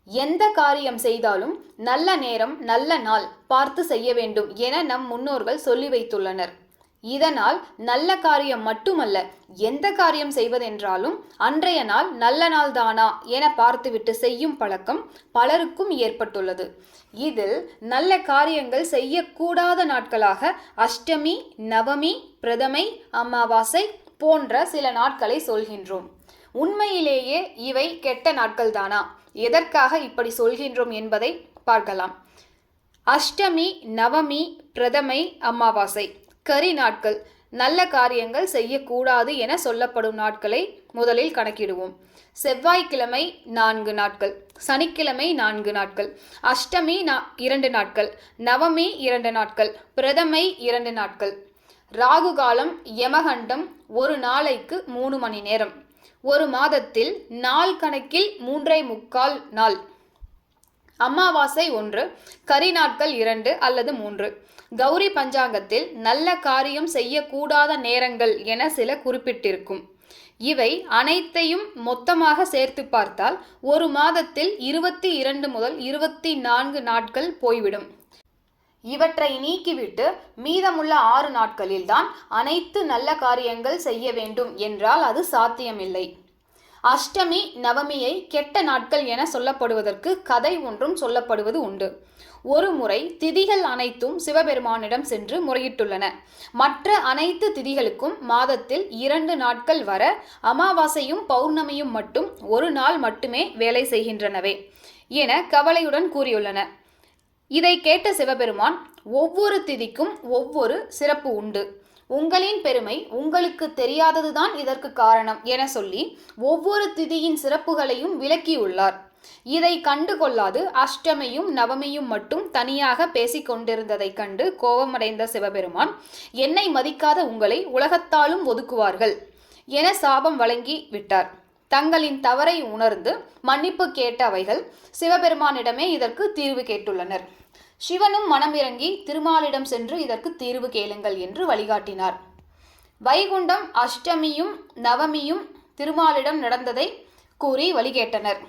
எந்த காரியம் செய்தாலும் நல்ல நேரம் நல்ல நாள் பார்த்து செய்ய வேண்டும் என நம் முன்னோர்கள் சொல்லி வைத்துள்ளனர். இதனால் நல்ல காரியம் மட்டுமல்ல, எந்த காரியம் செய்வதென்றாலும் அன்றைய நாள் நல்ல நாள் தானா என பார்த்துவிட்டு செய்யும் பழக்கம் பலருக்கும் ஏற்பட்டுள்ளது. இதில் நல்ல காரியங்கள் செய்யக்கூடாத நாட்களாக அஷ்டமி, நவமி, பிரதமை, அமாவாசை போன்ற சில நாட்களை சொல்கின்றோம். உண்மையிலேயே இவை கெட்ட நாட்கள் தானா? எதற்காக இப்படி சொல்கின்றோம் என்பதை பார்க்கலாம். அஷ்டமி, நவமி, பிரதமை, அமாவாசை கரி நாட்கள், நல்ல காரியங்கள் செய்யக்கூடாது என சொல்லப்படும் நாட்களை முதலில் கணக்கிடுவோம். செவ்வாய்க்கிழமை 4 நாட்கள், சனிக்கிழமை 4 நாட்கள், அஷ்டமி 2 நாட்கள், நவமி 2 நாட்கள், பிரதமை 2 நாட்கள். ராகு காலம், யமகண்டம் ஒரு நாளைக்கு 3 மணி நேரம். ஒரு மாதத்தில் நாள் கணக்கில் 3.25 நாள். அமாவாசை 1, கரி நாட்கள் 2 அல்லது 3. கௌரி பஞ்சாங்கத்தில் நல்ல காரியம் செய்யக்கூடாத நேரங்கள் என சில குறிப்பிட்டிருக்கும். இவை அனைத்தையும் மொத்தமாக சேர்த்து பார்த்தால் ஒரு மாதத்தில் 22 முதல் 24 நாட்கள் போய்விடும். இவற்றை நீக்கிவிட்டு மீதமுள்ள 6 நாட்களில்தான் அனைத்து நல்ல காரியங்கள் செய்ய வேண்டும் என்றால் அது சாத்தியமில்லை. அஷ்டமி, நவமியை கெட்ட நாட்கள் என சொல்லப்படுவதற்கு கதை ஒன்றும் சொல்லப்படுவது உண்டு. ஒரு முறை திதிகள் அனைத்தும் சிவபெருமானிடம் சென்று முறையிட்டுள்ளன. மற்ற அனைத்து திதிகளுக்கும் மாதத்தில் 2 நாட்கள் வர, அமாவாசையும் பௌர்ணமியும் மட்டும் 1 நாள் மட்டுமே வேலை செய்கின்றனவே என கவலையுடன் கூறியுள்ளன. இதை கேட்ட சிவபெருமான், ஒவ்வொரு திதிக்கும் ஒவ்வொரு சிறப்பு உண்டு, உங்களின் பெருமை உங்களுக்கு தெரியாததுதான் இதற்கு காரணம் என சொல்லி ஒவ்வொரு திதியின் சிறப்புகளையும் விளக்கியுள்ளார். இதை கண்டு கொள்ளாது அஷ்டமியும் நவமியும் மட்டும் தனியாக பேசிக் கொண்டிருந்ததை கண்டு கோபமடைந்த சிவபெருமான், என்னை மதிக்காத உங்களை உலகத்தாலும் ஒதுக்குவார்கள் என சாபம் வழங்கி விட்டார். தங்களின் தவறை உணர்ந்து மன்னிப்பு கேட்ட அவைகள் சிவபெருமானிடமே இதற்கு தீர்வு கேட்டுள்ளனர். சிவனும் மனம் இறங்கி திருமாலிடம் சென்று இதற்கு தீர்வு கேளுங்கள் என்று வழிகாட்டினார். வைகுண்டம் அஷ்டமியும் நவமியும் திருமாலிடம் நடந்ததை கூறி வழி கேட்டனர்.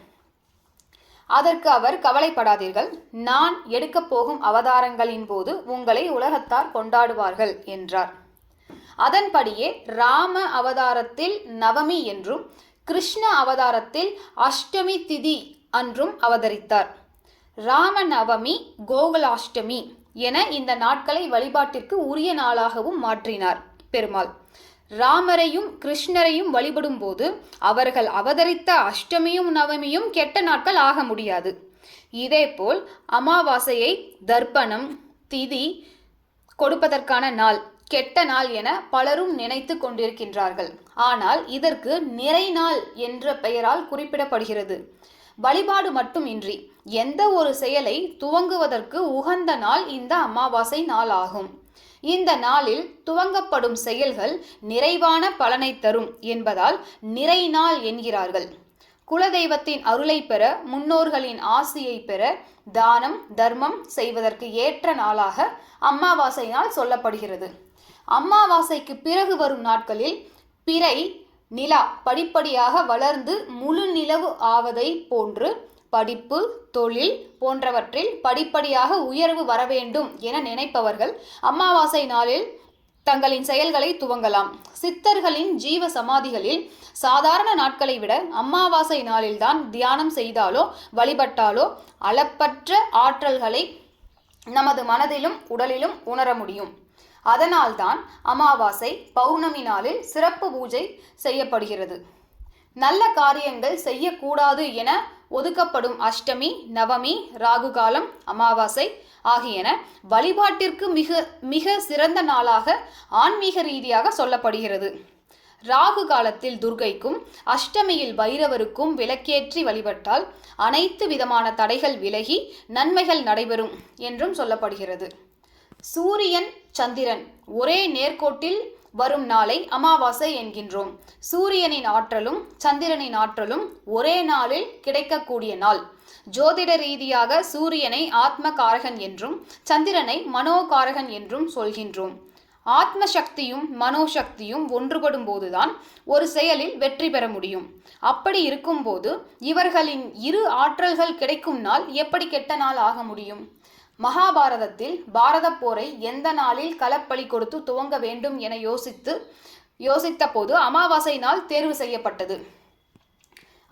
அதற்கு அவர், கவலைப்படாதீர்கள், நான் எடுக்கப் போகும் அவதாரங்களின் போது உங்களை உலகத்தார் கொண்டாடுவார்கள் என்றார். அதன்படியே ராம அவதாரத்தில் நவமி என்றும் கிருஷ்ண அவதாரத்தில் அஷ்டமி திதி அன்றும் அவதரித்தார். ராம நவமி, கோகுலாஷ்டமி என இந்த நாட்களை வழிபாட்டிற்கு உரிய நாளாகவும் மாற்றினார் பெருமாள். ராமரையும் கிருஷ்ணரையும் வழிபடும் போது அவர்கள் அவதரித்த அஷ்டமியும் நவமியும் கெட்ட நாட்கள் ஆக முடியாது. இதேபோல் அமாவாசையை தர்ப்பணம், திதி கொடுப்பதற்கான நாள், கெட்ட நாள் என பலரும் நினைத்து கொண்டிருக்கின்றார்கள். ஆனால் இதற்கு நிறை நாள் என்ற பெயரால் குறிப்பிடப்படுகிறது. வழிபாடு மட்டுமின்றி எந்த ஒரு செயலை துவங்குவதற்கு உகந்த நாள் இந்த அமாவாசை நாள் ஆகும். இந்த நாளில் துவங்கப்படும் செயல்கள் நிறைவான பலனை தரும் என்பதால் நிறை நாள் என்கிறார்கள். குலதெய்வத்தின் அருளை பெற, முன்னோர்களின் ஆசியை பெற தானம் தர்மம் செய்வதற்கு ஏற்ற நாளாக அமாவாசை நாள் சொல்லப்படுகிறது. அமாவாசைக்கு பிறகு வரும் நாட்களில் பிறை நிலா படிப்படியாக வளர்ந்து முழு நிலவு ஆவதை போன்று படிப்பு, தொழில் போன்றவற்றில் படிப்படியாக உயர்வு வர வேண்டும் என நினைப்பவர்கள் அமாவாசை நாளில் தங்களின் செயல்களை துவங்கலாம். சித்தர்களின் ஜீவ சமாதிகளில் சாதாரண நாட்களை விட அமாவாசை நாளில்தான் தியானம் செய்தாலோ வழிபட்டாலோ அளப்பற்ற ஆற்றல்களை நமது மனதிலும் உடலிலும் உணர முடியும். அதனால்தான் அமாவாசை, பௌர்ணமி நாளில் சிறப்பு பூஜை செய்யப்படுகிறது. நல்ல காரியங்கள் செய்யக்கூடாது என ஒதுக்கப்படும் அஷ்டமி, நவமி, ராகு காலம், அமாவாசை ஆகியன வழிபாட்டிற்கு மிக மிக சிறந்த நாளாக ஆன்மீக ரீதியாக சொல்லப்படுகிறது. ராகு காலத்தில் துர்க்கைக்கும், அஷ்டமியில் பைரவருக்கும் விளக்கேற்றி வழிபட்டால் அனைத்து விதமான தடைகள் விலகி நன்மைகள் நடைபெறும் என்றும் சொல்லப்படுகிறது. சூரியன், சந்திரன் ஒரே நேர்கோட்டில் வரும் நாளை அமாவாசை என்கின்றோம். சூரியனின் ஆற்றலும் சந்திரனின் ஆற்றலும் ஒரே நாளில் கிடைக்கக்கூடிய நாள். ஜோதிட ரீதியாக சூரியனை ஆத்ம காரகன் என்றும் சந்திரனை மனோகாரகன் என்றும் சொல்கின்றோம். ஆத்ம சக்தியும் மனோசக்தியும் ஒன்றுபடும் போதுதான் ஒரு செயலில் வெற்றி பெற முடியும். அப்படி இருக்கும்போது இவர்களின் இரு ஆற்றல்கள் கிடைக்கும் நாள் எப்படி கெட்ட நாள் ஆக முடியும்? மகாபாரதத்தில் பாரத போரை எந்த நாளில் களப்பலி கொடுத்து துவங்க வேண்டும் என யோசித்த போது அமாவாசை நாள் தேர்வு செய்யப்பட்டது.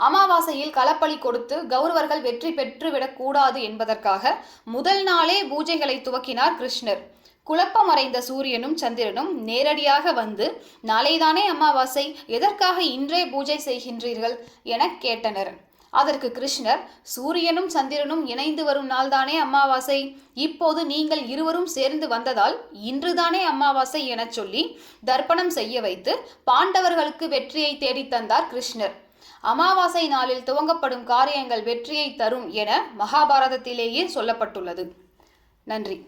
அமாவாசையில் களப்பலி கொடுத்து கௌரவர்கள் வெற்றி பெற்றுவிடக் கூடாது என்பதற்காக முதல் நாளே பூஜைகளை துவக்கினார் கிருஷ்ணர். குழப்பமடைந்த சூரியனும் சந்திரனும் நேரடியாக வந்து, நாளைதானே அமாவாசை, எதற்காக இன்றே பூஜை செய்கின்றீர்கள் என கேட்டனர். அதற்கு கிருஷ்ணர், சூரியனும் சந்திரனும் இணைந்து வரும் நாள்தானே அமாவாசை, இப்போது நீங்கள் இருவரும் சேர்ந்து வந்ததால் இன்றுதானே அமாவாசை என சொல்லி தர்ப்பணம் செய்ய வைத்து பாண்டவர்களுக்கு வெற்றியை தேடித்தந்தார் கிருஷ்ணர். அமாவாசை நாளில் துவங்கப்படும் காரியங்கள் வெற்றியை தரும் என மகாபாரதத்திலேயே சொல்லப்பட்டுள்ளது. நன்றி.